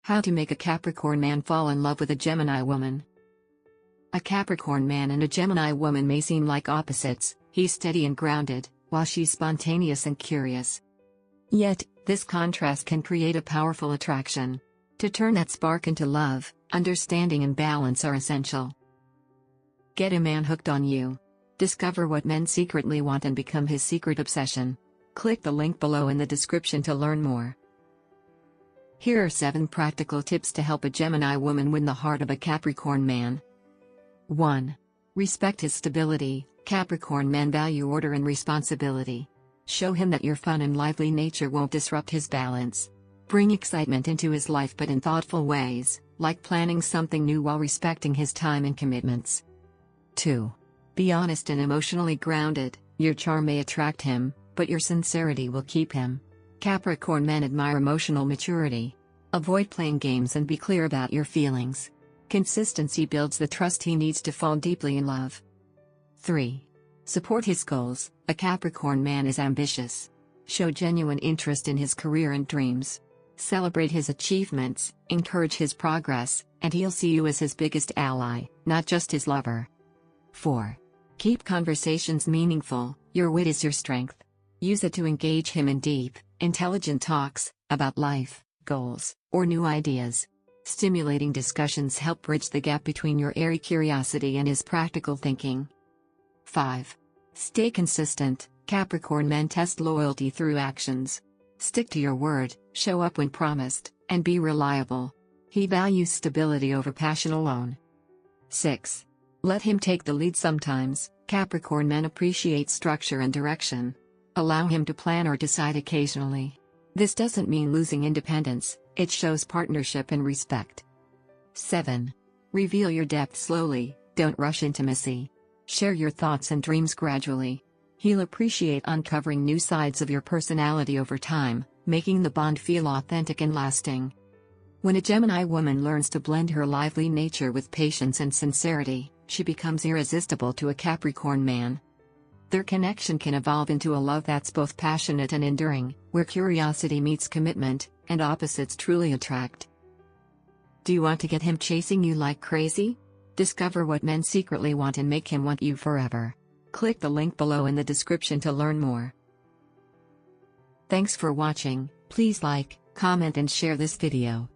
How to make a Capricorn man fall in love with a Gemini woman. A Capricorn man and a Gemini woman may seem like opposites. He's steady and grounded, while she's spontaneous and curious. Yet, this contrast can create a powerful attraction. To turn that spark into love, understanding and balance are essential. Get a man hooked on you. Discover what men secretly want and become his secret obsession. Click the link below in the description to learn more. Here are 7 practical tips to help a Gemini woman win the heart of a Capricorn man. 1. Respect his stability. Capricorn men value order and responsibility. Show him that your fun and lively nature won't disrupt his balance. Bring excitement into his life but in thoughtful ways, like planning something new while respecting his time and commitments. 2. Be honest and emotionally grounded. Your charm may attract him, but your sincerity will keep him. Capricorn men admire emotional maturity. Avoid playing games and be clear about your feelings. Consistency builds the trust he needs to fall deeply in love. 3. Support his goals. A Capricorn man is ambitious. Show genuine interest in his career and dreams. Celebrate his achievements, encourage his progress, and he'll see you as his biggest ally, not just his lover. 4. Keep conversations meaningful. Your wit is your strength. Use it to engage him in deep, intelligent talks about life, goals, or new ideas. Stimulating discussions help bridge the gap between your airy curiosity and his practical thinking. 5. Stay consistent. Capricorn men test loyalty through actions. Stick to your word, show up when promised, and be reliable. He values stability over passion alone. 6. Let him take the lead sometimes. Capricorn men appreciate structure and direction. Allow him to plan or decide occasionally. This doesn't mean losing independence, it shows partnership and respect. 7. Reveal your depth slowly, don't rush intimacy. Share your thoughts and dreams gradually. He'll appreciate uncovering new sides of your personality over time, making the bond feel authentic and lasting. When a Gemini woman learns to blend her lively nature with patience and sincerity, she becomes irresistible to a Capricorn man. Their connection can evolve into a love that's both passionate and enduring, where curiosity meets commitment, and opposites truly attract. Do you want to get him chasing you like crazy? Discover what men secretly want and make him want you forever. Click the link below in the description to learn more. Thanks for watching. Please like, comment and share this video.